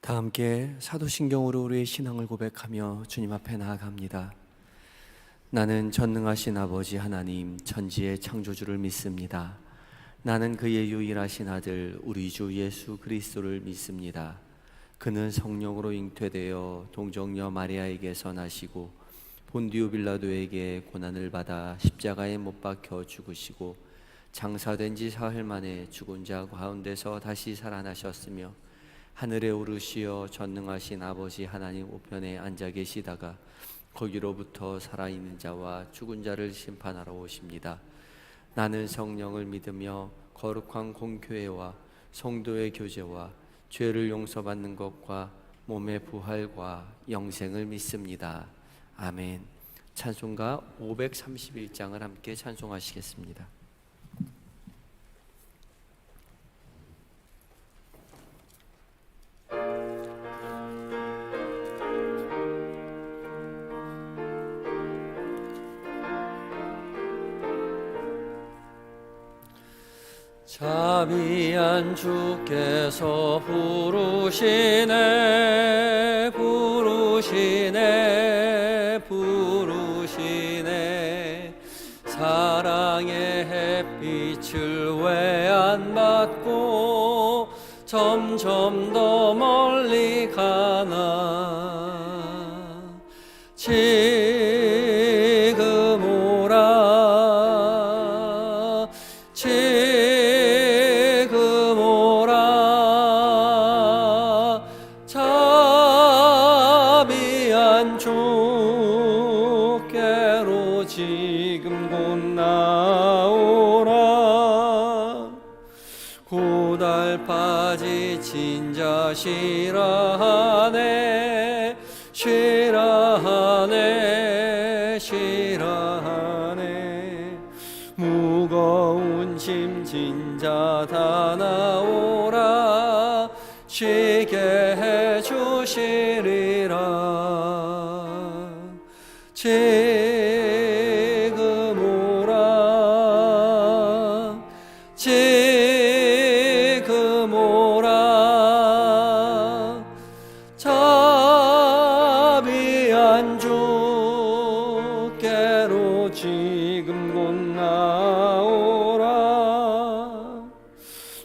다 함께 사도신경으로 우리의 신앙을 고백하며 주님 앞에 나아갑니다. 나는 전능하신 아버지 하나님 천지의 창조주를 믿습니다. 나는 그의 유일하신 아들 우리 주 예수 그리스도를 믿습니다. 그는 성령으로 잉태되어 동정녀 마리아에게서 나시고 본디오 빌라도에게 고난을 받아 십자가에 못 박혀 죽으시고 장사된 지 사흘 만에 죽은 자 가운데서 다시 살아나셨으며 하늘에 오르시어 전능하신 아버지 하나님 우편에 앉아 계시다가 거기로부터 살아있는 자와 죽은 자를 심판하러 오십니다. 나는 성령을 믿으며 거룩한 공교회와 성도의 교제와 죄를 용서받는 것과 몸의 부활과 영생을 믿습니다. 아멘. 찬송가 531장을 함께 찬송하시겠습니다. 자비한 주께서 부르시네 부르시네 부르시네 사랑의 햇빛을 왜 안 받고 점점 더 멀리 가나 지금 오라 지금 오라 자비한 주께로 지금 곧 나오라 고달파 지친 자 쉬라하네 쉬라하네 쉬라하네 무거운 짐진 자 다 나오라 쉬게 해주시리라 지금 오라 지금 오라 자비한 주께로 지금 곧 나오라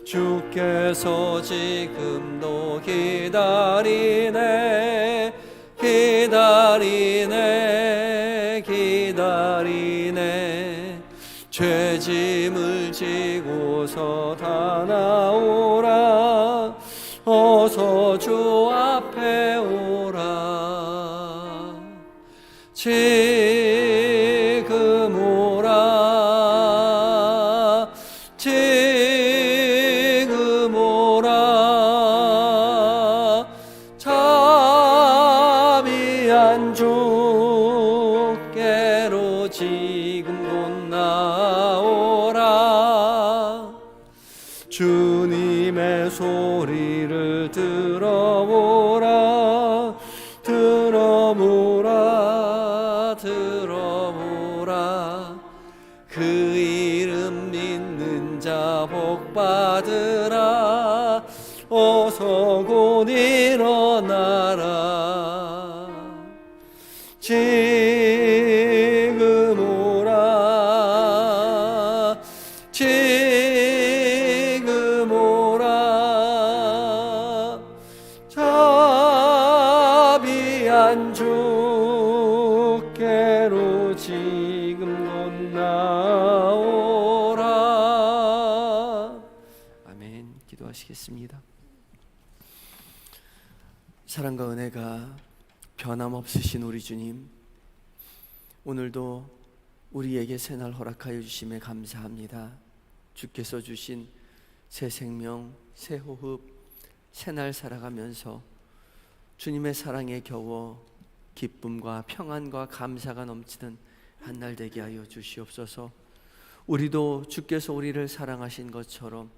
주께서 지금도 기다리네 기다리네 기다리네 죄짐을 지고서 다 나오라 어서 주 앞에 오라 지금 오라 지금 오라 자비한 주께로 지금 곧 나오라 주님의 소리를 들어보라 들어보라 들어보라 그 이름 믿는 자 복받으라 어서 곧 일어나라 지금 오라 지금 오라 자비한 주께로 지금 곧 나오라 아멘. 기도하시겠습니다. 사랑과 은혜가 변함없으신 우리 주님, 오늘도 우리에게 새날 허락하여 주심에 감사합니다. 주께서 주신 새 생명, 새 호흡, 새날 살아가면서 주님의 사랑에 겨워 기쁨과 평안과 감사가 넘치는 한날 되게 하여 주시옵소서. 우리도 주께서 우리를 사랑하신 것처럼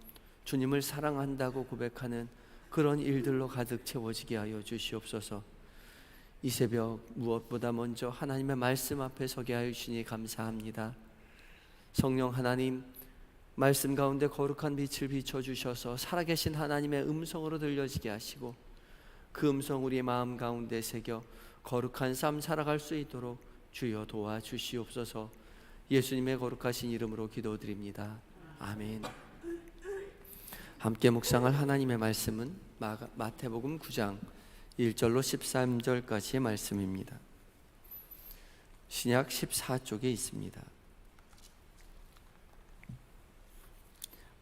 주님을 사랑한다고 고백하는 그런 일들로 가득 채워지게 하여 주시옵소서. 이 새벽 무엇보다 먼저 하나님의 말씀 앞에 서게 하여 주시니 감사합니다. 성령 하나님, 말씀 가운데 거룩한 빛을 비춰주셔서 살아계신 하나님의 음성으로 들려지게 하시고 그 음성 우리의 마음 가운데 새겨 거룩한 삶 살아갈 수 있도록 주여 도와주시옵소서. 예수님의 거룩하신 이름으로 기도드립니다. 아멘. 함께 묵상할 하나님의 말씀은 마태복음 9장 1절로 13절까지의 말씀입니다. 신약 14쪽에 있습니다.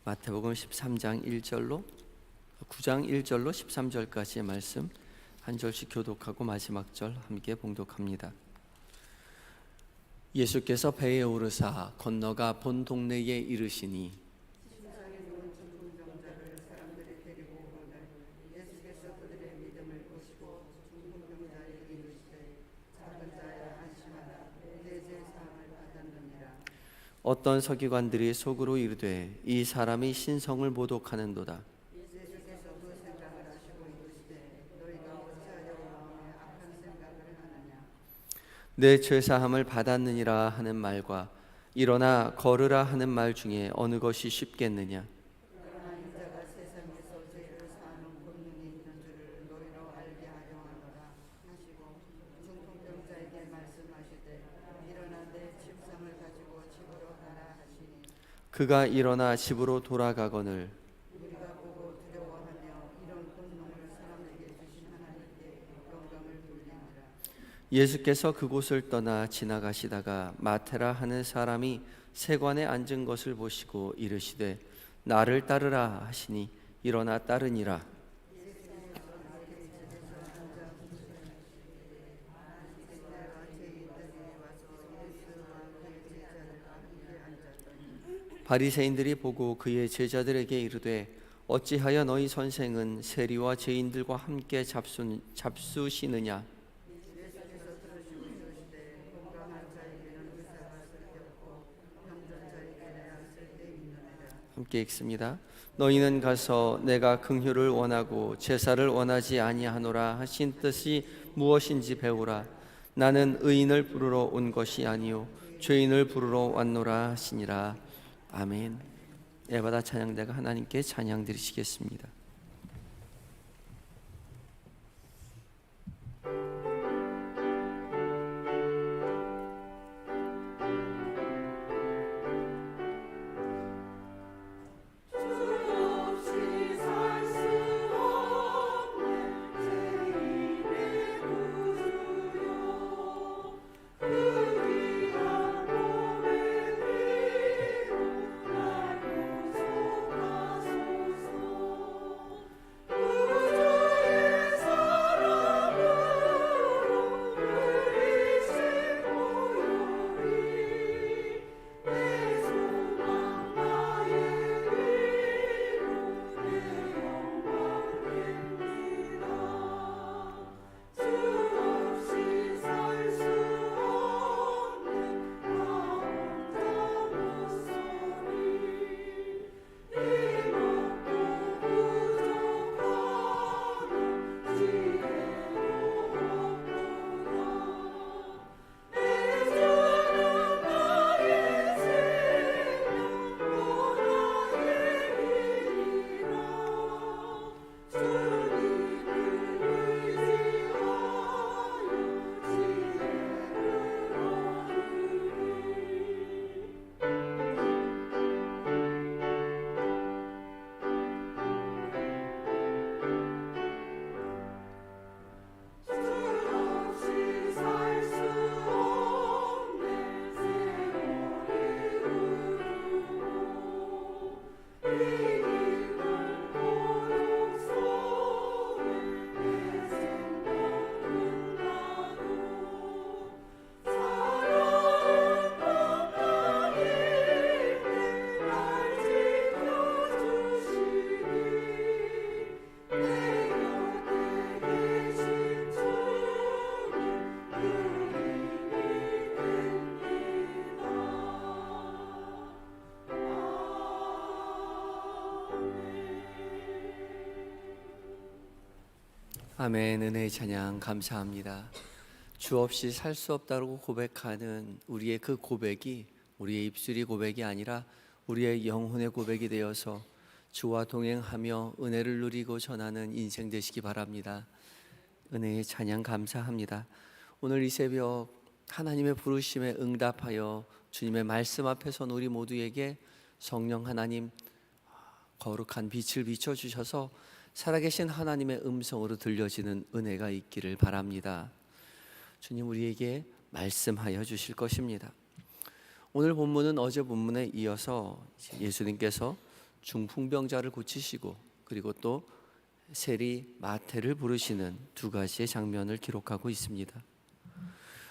마태복음 13장 1절로 9장 1절로 13절까지의 말씀 한 절씩 교독하고 마지막 절 함께 봉독합니다. 예수께서 배에 오르사 건너가 본 동네에 이르시니 어떤 서기관들이 속으로 이르되 이 사람이 신성을 모독하는도다. 내 죄사함을 받았느니라 하는 말과 일어나 걸으라 하는 말 중에 어느 것이 쉽겠느냐? 그가 일어나 집으로 돌아가거늘 예수께서 그곳을 떠나 지나가시다가 마테라 하는 사람이 세관에 앉은 것을 보시고 이르시되 나를 따르라 하시니 일어나 따르니라. 바리새인들이 보고 그의 제자들에게 이르되 어찌하여 너희 선생은 세리와 죄인들과 함께 잡수시느냐? 함께 읽습니다. 너희는 가서 내가 긍휼을 원하고 제사를 원하지 아니하노라 하신 뜻이 무엇인지 배우라. 나는 의인을 부르러 온 것이 아니요 죄인을 부르러 왔노라 하시니라. 아멘. 예배받아 찬양대가 하나님께 찬양 드리시겠습니다. 아멘. 은혜의 찬양 감사합니다. 주 없이 살 수 없다고 고백하는 우리의 그 고백이 우리의 입술이 고백이 아니라 우리의 영혼의 고백이 되어서 주와 동행하며 은혜를 누리고 전하는 인생 되시기 바랍니다. 은혜의 찬양 감사합니다. 오늘 이 새벽 하나님의 부르심에 응답하여 주님의 말씀 앞에 선 우리 모두에게 성령 하나님 거룩한 빛을 비춰주셔서 살아계신 하나님의 음성으로 들려지는 은혜가 있기를 바랍니다. 주님 우리에게 말씀하여 주실 것입니다. 오늘 본문은 어제 본문에 이어서 예수님께서 중풍병자를 고치시고 그리고 또 세리 마태를 부르시는 두 가지의 장면을 기록하고 있습니다.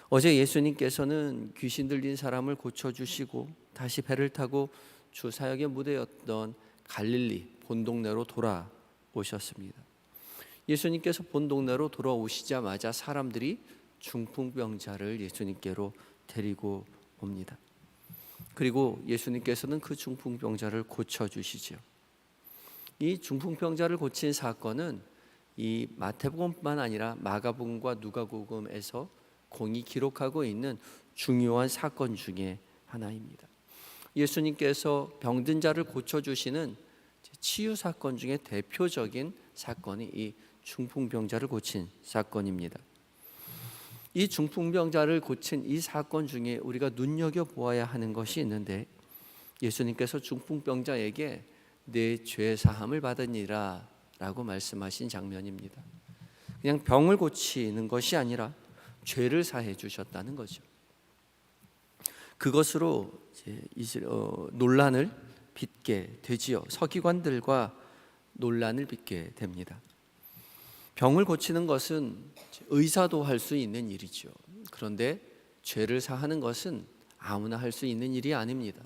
어제 예수님께서는 귀신 들린 사람을 고쳐주시고 다시 배를 타고 주 사역의 무대였던 갈릴리 본 동네로 돌아오셨습니다. 예수님께서 본 동네로 돌아오시자마자 사람들이 중풍병자를 예수님께로 데리고 옵니다. 그리고 예수님께서는 그 중풍병자를 고쳐주시죠. 이 중풍병자를 고친 사건은 이 마태복음뿐만 아니라 마가복음과 누가복음에서 공이 기록하고 있는 중요한 사건 중에 하나입니다. 예수님께서 병든 자를 고쳐주시는 치유 사건 중에 대표적인 사건이 이 중풍병자를 고친 사건입니다. 이 중풍병자를 고친 이 사건 중에 우리가 눈여겨보아야 하는 것이 있는데 예수님께서 중풍병자에게 내 죄 사함을 받으니라 라고 말씀하신 장면입니다. 그냥 병을 고치는 것이 아니라 죄를 사해 주셨다는 거죠. 그것으로 이제 논란을 빚게 되지요. 서기관들과 논란을 빚게 됩니다. 병을 고치는 것은 의사도 할 수 있는 일이죠. 그런데 죄를 사하는 것은 아무나 할 수 있는 일이 아닙니다.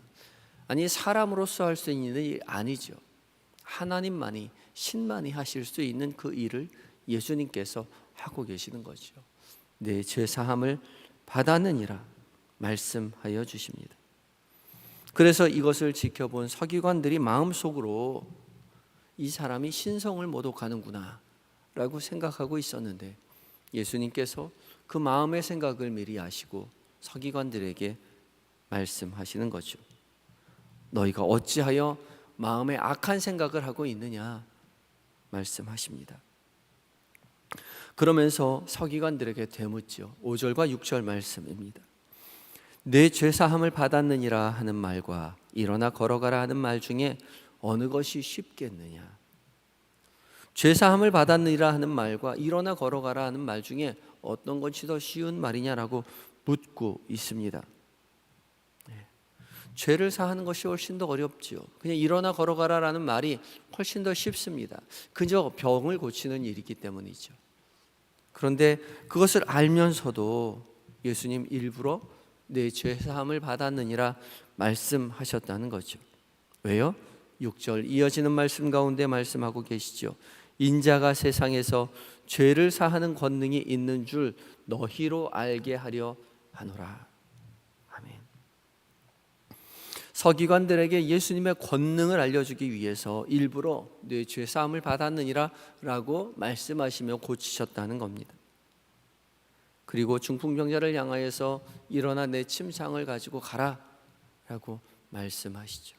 아니 사람으로서 할 수 있는 일이 아니죠. 하나님만이 신만이 하실 수 있는 그 일을 예수님께서 하고 계시는 거죠. 내 죄 사함을 받았느니라 말씀하여 주십니다. 그래서 이것을 지켜본 서기관들이 마음속으로 이 사람이 신성을 모독하는구나 라고 생각하고 있었는데 예수님께서 그 마음의 생각을 미리 아시고 서기관들에게 말씀하시는 거죠. 너희가 어찌하여 마음에 악한 생각을 하고 있느냐 말씀하십니다. 그러면서 서기관들에게 되묻죠. 5절과 6절 말씀입니다. 내 죄사함을 받았느니라 하는 말과 일어나 걸어가라 하는 말 중에 어느 것이 쉽겠느냐. 죄사함을 받았느니라 하는 말과 일어나 걸어가라 하는 말 중에 어떤 것이 더 쉬운 말이냐라고 묻고 있습니다. 죄를 사하는 것이 훨씬 더 어렵지요. 그냥 일어나 걸어가라라는 말이 훨씬 더 쉽습니다. 그저 병을 고치는 일이기 때문이죠. 그런데 그것을 알면서도 예수님 일부러 내 죄 사함을 받았느니라 말씀하셨다는 거죠. 왜요? 6절 이어지는 말씀 가운데 말씀하고 계시죠. 인자가 세상에서 죄를 사하는 권능이 있는 줄 너희로 알게 하려 하노라. 아멘. 서기관들에게 예수님의 권능을 알려주기 위해서 일부러 내 죄 사함을 받았느니라 라고 말씀하시며 고치셨다는 겁니다. 그리고 중풍병자를 향하여서 일어나 내 침상을 가지고 가라 라고 말씀하시죠.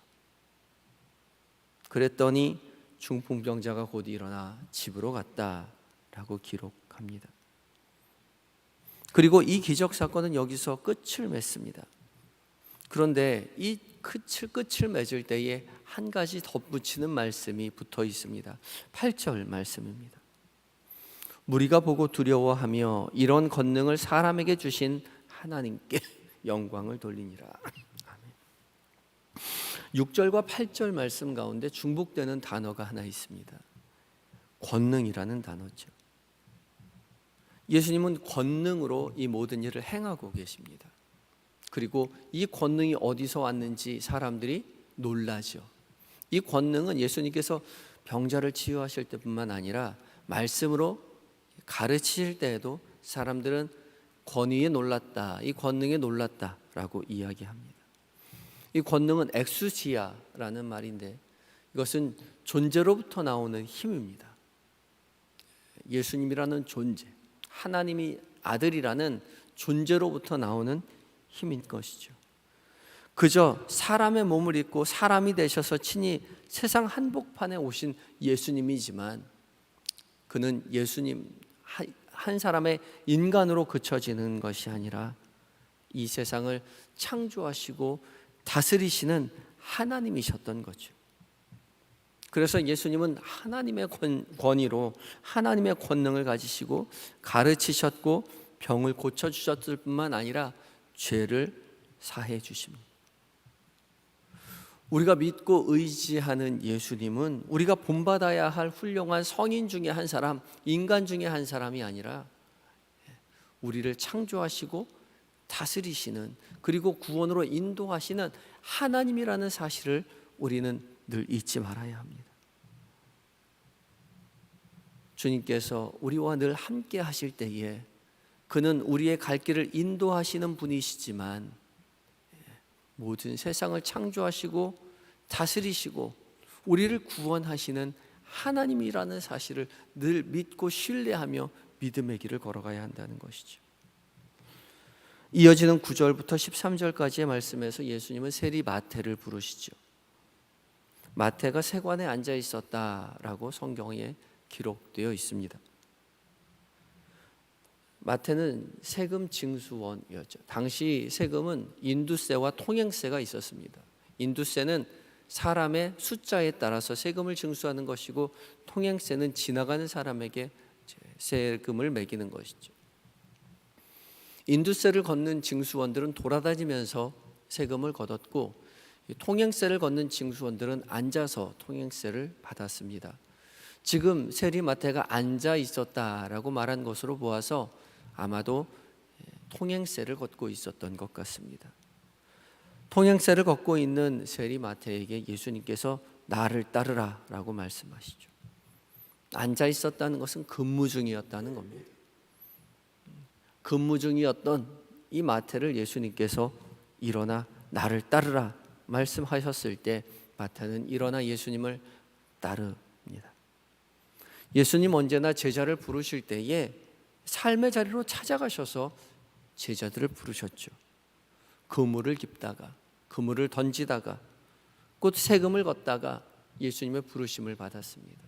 그랬더니 중풍병자가 곧 일어나 집으로 갔다 라고 기록합니다. 그리고 이 기적 사건은 여기서 끝을 맺습니다. 그런데 이 끝을 맺을 때에 한 가지 덧붙이는 말씀이 붙어 있습니다. 8절 말씀입니다. 무리가 보고 두려워하며 이런 권능을 사람에게 주신 하나님께 영광을 돌리니라. 아멘. 6절과 8절 말씀 가운데 중복되는 단어가 하나 있습니다. 권능이라는 단어죠. 예수님은 권능으로 이 모든 일을 행하고 계십니다. 그리고 이 권능이 어디서 왔는지 사람들이 놀라죠. 이 권능은 예수님께서 병자를 치유하실 때뿐만 아니라 말씀으로 가르치실 때에도 사람들은 권위에 놀랐다, 이 권능에 놀랐다라고 이야기합니다. 이 권능은 엑수시아라는 말인데 이것은 존재로부터 나오는 힘입니다. 예수님이라는 존재, 하나님이 아들이라는 존재로부터 나오는 힘인 것이죠. 그저 사람의 몸을 입고 사람이 되셔서 친히 세상 한복판에 오신 예수님이지만 그는 예수님 한 사람의 인간으로 그쳐지는 것이 아니라 이 세상을 창조하시고 다스리시는 하나님이셨던 거죠. 그래서 예수님은 하나님의 권위로 하나님의 권능을 가지시고 가르치셨고 병을 고쳐주셨을 뿐만 아니라 죄를 사해 주십니다. 우리가 믿고 의지하는 예수님은 우리가 본받아야 할 훌륭한 성인 중에 한 사람, 인간 중에 한 사람이 아니라 우리를 창조하시고 다스리시는, 그리고 구원으로 인도하시는 하나님이라는 사실을 우리는 늘 잊지 말아야 합니다. 주님께서 우리와 늘 함께 하실 때에 그는 우리의 갈 길을 인도하시는 분이시지만 모든 세상을 창조하시고 다스리시고 우리를 구원하시는 하나님이라는 사실을 늘 믿고 신뢰하며 믿음의 길을 걸어가야 한다는 것이죠. 이어지는 9절부터 13절까지의 말씀에서 예수님은 세리 마태를 부르시죠. 마태가 세관에 앉아 있었다라고 성경에 기록되어 있습니다. 마태는 세금 징수원이었죠. 당시 세금은 인두세와 통행세가 있었습니다. 인두세는 사람의 숫자에 따라서 세금을 징수하는 것이고, 통행세는 지나가는 사람에게 세금을 매기는 것이죠. 인두세를 걷는 징수원들은 돌아다니면서 세금을 걷었고, 통행세를 걷는 징수원들은 앉아서 통행세를 받았습니다. 지금 세리 마태가 앉아 있었다라고 말한 것으로 보아서 아마도 통행세를 걷고 있었던 것 같습니다. 통행세를 걷고 있는 세리 마태에게 예수님께서 나를 따르라 라고 말씀하시죠. 앉아 있었다는 것은 근무 중이었다는 겁니다. 근무 중이었던 이 마태를 예수님께서 일어나 나를 따르라 말씀하셨을 때 마태는 일어나 예수님을 따릅니다. 예수님 언제나 제자를 부르실 때에 삶의 자리로 찾아가셔서 제자들을 부르셨죠. 그물을 깁다가, 그물을 던지다가, 곧 세금을 걷다가 예수님의 부르심을 받았습니다.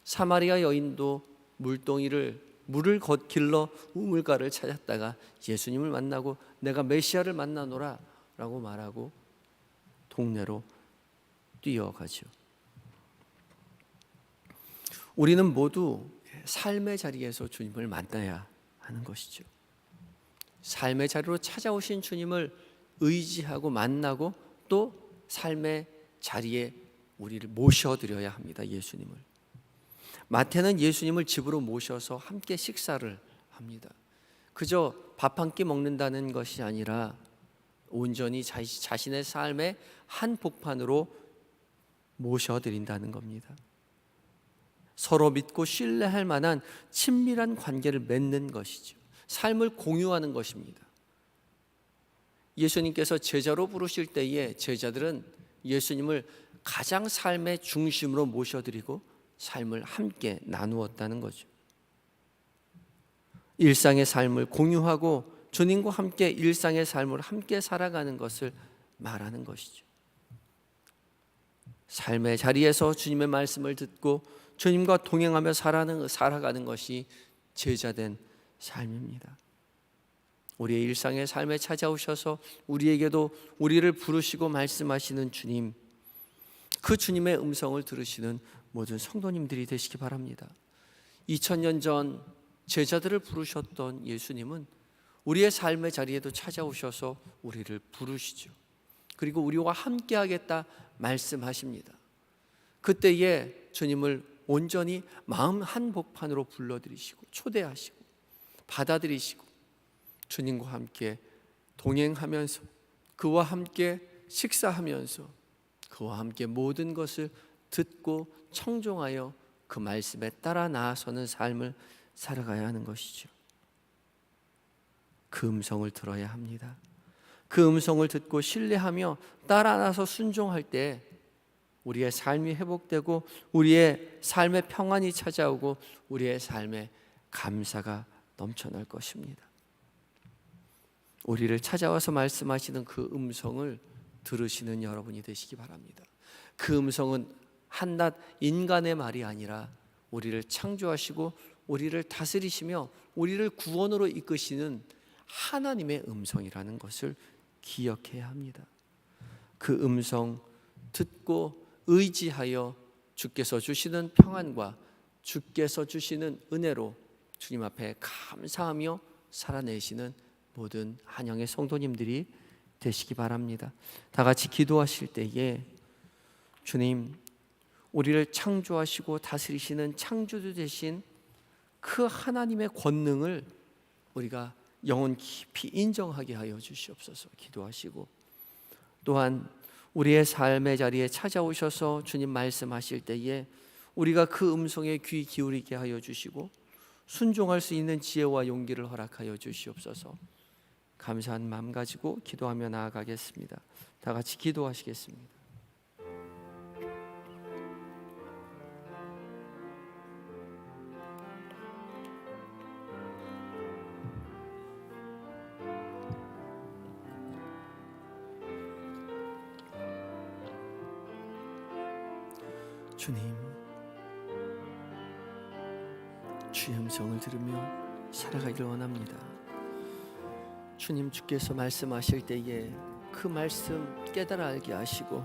사마리아 여인도 물을 길러 우물가를 찾았다가 예수님을 만나고 내가 메시아를 만나노라 라고 말하고 동네로 뛰어가죠. 우리는 모두 삶의 자리에서 주님을 만나야 하는 것이죠. 삶의 자리로 찾아오신 주님을 의지하고 만나고 또 삶의 자리에 우리를 모셔드려야 합니다. 예수님을. 마태는 예수님을 집으로 모셔서 함께 식사를 합니다. 그저 밥 한 끼 먹는다는 것이 아니라 온전히 자신의 삶의 한 복판으로 모셔드린다는 겁니다. 서로 믿고 신뢰할 만한 친밀한 관계를 맺는 것이죠. 삶을 공유하는 것입니다. 예수님께서 제자로 부르실 때에 제자들은 예수님을 가장 삶의 중심으로 모셔드리고 삶을 함께 나누었다는 거죠. 일상의 삶을 공유하고 주님과 함께 일상의 삶을 함께 살아가는 것을 말하는 것이죠. 삶의 자리에서 주님의 말씀을 듣고 주님과 동행하며 살아가는 것이 제자된 삶입니다. 우리의 일상의 삶에 찾아오셔서 우리에게도 우리를 부르시고 말씀하시는 주님, 그 주님의 음성을 들으시는 모든 성도님들이 되시기 바랍니다. 2000년 전 제자들을 부르셨던 예수님은 우리의 삶의 자리에도 찾아오셔서 우리를 부르시죠. 그리고 우리와 함께 하겠다 말씀하십니다. 그때에 주님을 온전히 마음 한복판으로 불러들이시고 초대하시고 받아들이시고 주님과 함께 동행하면서 그와 함께 식사하면서 그와 함께 모든 것을 듣고 청종하여 그 말씀에 따라 나아서는 삶을 살아가야 하는 것이죠. 그 음성을 들어야 합니다. 그 음성을 듣고 신뢰하며 따라 나서 순종할 때 우리의 삶이 회복되고 우리의 삶에 평안이 찾아오고 우리의 삶에 감사가 넘쳐날 것입니다. 우리를 찾아와서 말씀하시는 그 음성을 들으시는 여러분이 되시기 바랍니다. 그 음성은 한낱 인간의 말이 아니라 우리를 창조하시고 우리를 다스리시며 우리를 구원으로 이끄시는 하나님의 음성이라는 것을 기억해야 합니다. 그 음성 듣고 의지하여 주께서 주시는 평안과 주께서 주시는 은혜로 주님 앞에 감사하며 살아내시는 모든 한영의 성도님들이 되시기 바랍니다. 다 같이 기도하실 때에 주님, 우리를 창조하시고 다스리시는 창조주 되신 그 하나님의 권능을 우리가 영혼 깊이 인정하게 하여 주시옵소서 기도하시고, 또한 우리의 삶의 자리에 찾아오셔서 주님 말씀하실 때에 우리가 그 음성에 귀 기울이게 하여 주시고 순종할 수 있는 지혜와 용기를 허락하여 주시옵소서. 감사한 마음 가지고 기도하며 나아가겠습니다. 다 같이 기도하시겠습니다. 주님, 주의 음성을 들으며 살아가기를 원합니다. 주님, 주께서 말씀하실 때에 그 말씀 깨달아 알게 하시고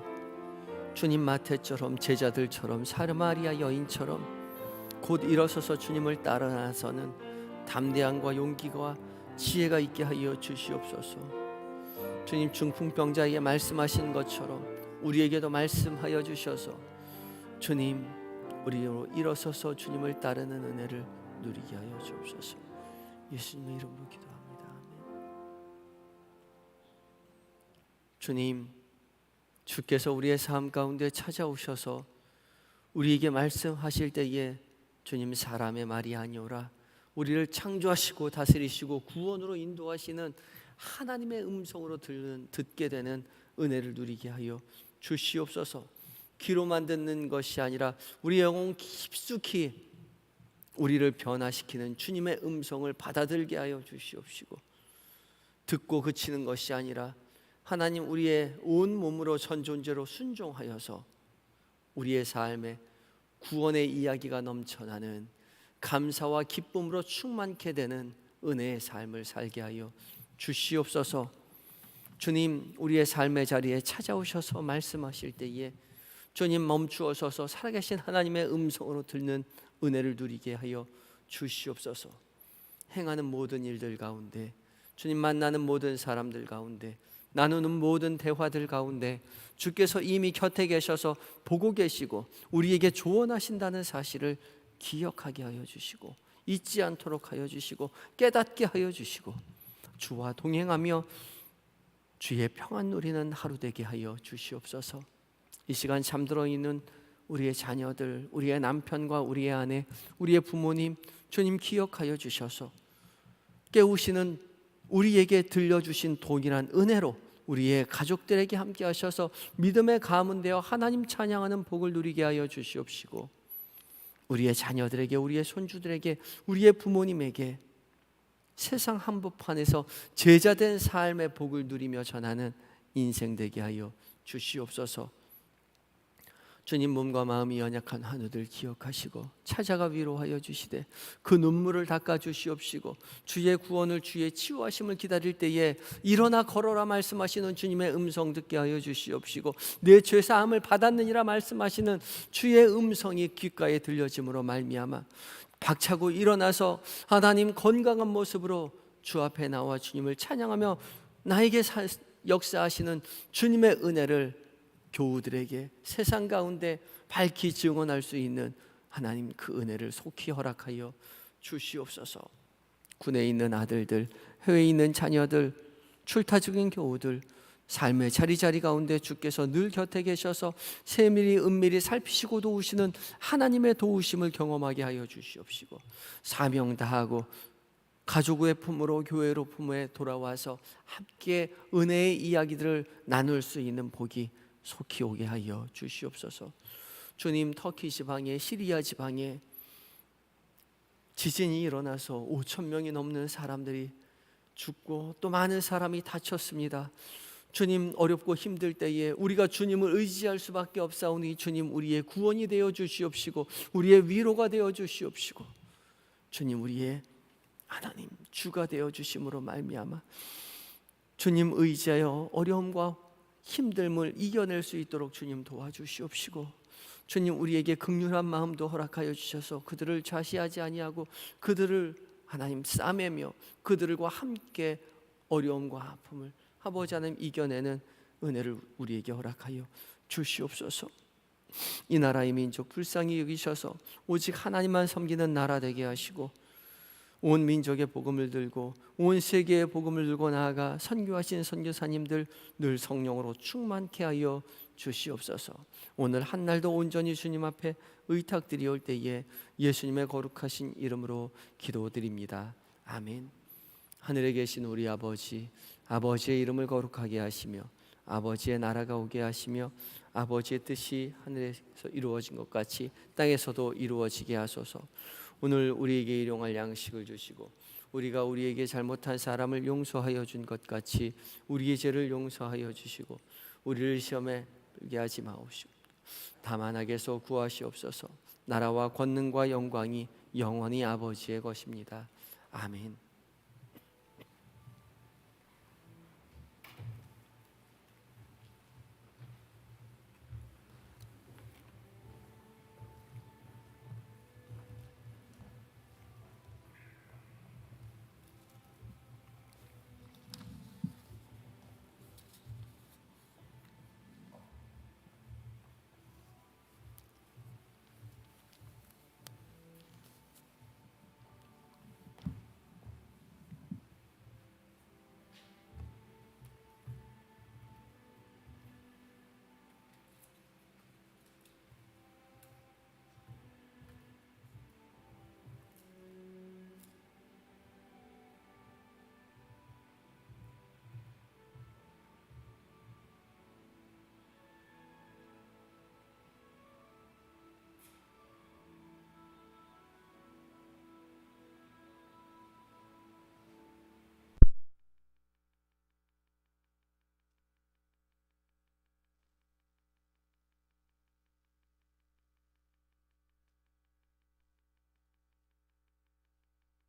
주님 마태처럼 제자들처럼 사마리아 여인처럼 곧 일어서서 주님을 따라 나서는 담대함과 용기와 지혜가 있게 하여 주시옵소서. 주님, 중풍병자에게 말씀하신 것처럼 우리에게도 말씀하여 주셔서 주님, 우리로 일어서서 주님을 따르는 은혜를 누리게 하여 주옵소서. 예수님의 이름으로 기도합니다. 아멘. 주님, 주께서 우리의 삶 가운데 찾아오셔서 우리에게 말씀하실 때에 주님, 사람의 말이 아니오라 우리를 창조하시고 다스리시고 구원으로 인도하시는 하나님의 음성으로 듣게 되는 은혜를 누리게 하여 주시옵소서. 귀로만 듣는 것이 아니라 우리 영혼 깊숙이 우리를 변화시키는 주님의 음성을 받아들게 하여 주시옵시고, 듣고 그치는 것이 아니라 하나님 우리의 온 몸으로 전 존재로 순종하여서 우리의 삶에 구원의 이야기가 넘쳐나는 감사와 기쁨으로 충만케 되는 은혜의 삶을 살게 하여 주시옵소서. 주님, 우리의 삶의 자리에 찾아오셔서 말씀하실 때에 주님 멈추어서서 살아계신 하나님의 음성으로 듣는 은혜를 누리게 하여 주시옵소서. 행하는 모든 일들 가운데, 주님 만나는 모든 사람들 가운데, 나누는 모든 대화들 가운데 주께서 이미 곁에 계셔서 보고 계시고 우리에게 조언하신다는 사실을 기억하게 하여 주시고 잊지 않도록 하여 주시고 깨닫게 하여 주시고 주와 동행하며 주의 평안 누리는 하루 되게 하여 주시옵소서. 이 시간 잠들어 있는 우리의 자녀들, 우리의 남편과 우리의 아내, 우리의 부모님 주님 기억하여 주셔서 깨우시는 우리에게 들려주신 동일한 은혜로 우리의 가족들에게 함께 하셔서 믿음의 가문 되어 하나님 찬양하는 복을 누리게 하여 주시옵시고, 우리의 자녀들에게, 우리의 손주들에게, 우리의 부모님에게 세상 한복판에서 제자된 삶의 복을 누리며 전하는 인생 되게 하여 주시옵소서. 주님, 몸과 마음이 연약한 환우들 기억하시고 찾아가 위로하여 주시되 그 눈물을 닦아 주시옵시고, 주의 구원을, 주의 치유하심을 기다릴 때에 일어나 걸어라 말씀하시는 주님의 음성 듣게 하여 주시옵시고, 내 죄사함을 받았느니라 말씀하시는 주의 음성이 귓가에 들려짐으로 말미암아 박차고 일어나서 하나님 건강한 모습으로 주 앞에 나와 주님을 찬양하며 나에게 역사하시는 주님의 은혜를 교우들에게 세상 가운데 밝히 증언할 수 있는 하나님 그 은혜를 속히 허락하여 주시옵소서. 군에 있는 아들들, 해외에 있는 자녀들, 출타 중인 교우들, 삶의 자리자리 가운데 주께서 늘 곁에 계셔서 세밀히 은밀히 살피시고 도우시는 하나님의 도우심을 경험하게 하여 주시옵시고, 사명 다하고 가족의 품으로, 교회로 품에 돌아와서 함께 은혜의 이야기들을 나눌 수 있는 복이 속히 오게 하여 주시옵소서. 주님, 터키 지방에, 시리아 지방에 지진이 일어나서 5천 명이 넘는 사람들이 죽고 또 많은 사람이 다쳤습니다. 주님, 어렵고 힘들 때에 우리가 주님을 의지할 수밖에 없사오니 주님, 우리의 구원이 되어 주시옵시고 우리의 위로가 되어 주시옵시고, 주님, 우리의 하나님 주가 되어 주심으로 말미암아 주님 의지하여 어려움과 힘듦을 이겨낼 수 있도록 주님 도와주시옵시고, 주님 우리에게 긍휼한 마음도 허락하여 주셔서 그들을 좌시하지 아니하고 그들을 하나님 싸매며 그들과 함께 어려움과 아픔을 아버지 하나님 이겨내는 은혜를 우리에게 허락하여 주시옵소서. 이 나라의 민족 불쌍히 여기셔서 오직 하나님만 섬기는 나라 되게 하시고, 온 민족의 복음을 들고 온 세계의 복음을 들고 나아가 선교하신 선교사님들 늘 성령으로 충만케 하여 주시옵소서. 오늘 한 날도 온전히 주님 앞에 의탁드리올 때에 예수님의 거룩하신 이름으로 기도드립니다. 아멘. 하늘에 계신 우리 아버지, 아버지의 이름을 거룩하게 하시며 아버지의 나라가 오게 하시며 아버지의 뜻이 하늘에서 이루어진 것 같이 땅에서도 이루어지게 하소서. 오늘 우리에게 일용할 양식을 주시고 우리가 우리에게 잘못한 사람을 용서하여 준 것 같이 우리의 죄를 용서하여 주시고 우리를 시험에 들게 하지 마옵시고 다만 악에서 구하시옵소서. 나라와 권능과 영광이 영원히 아버지의 것입니다. 아멘.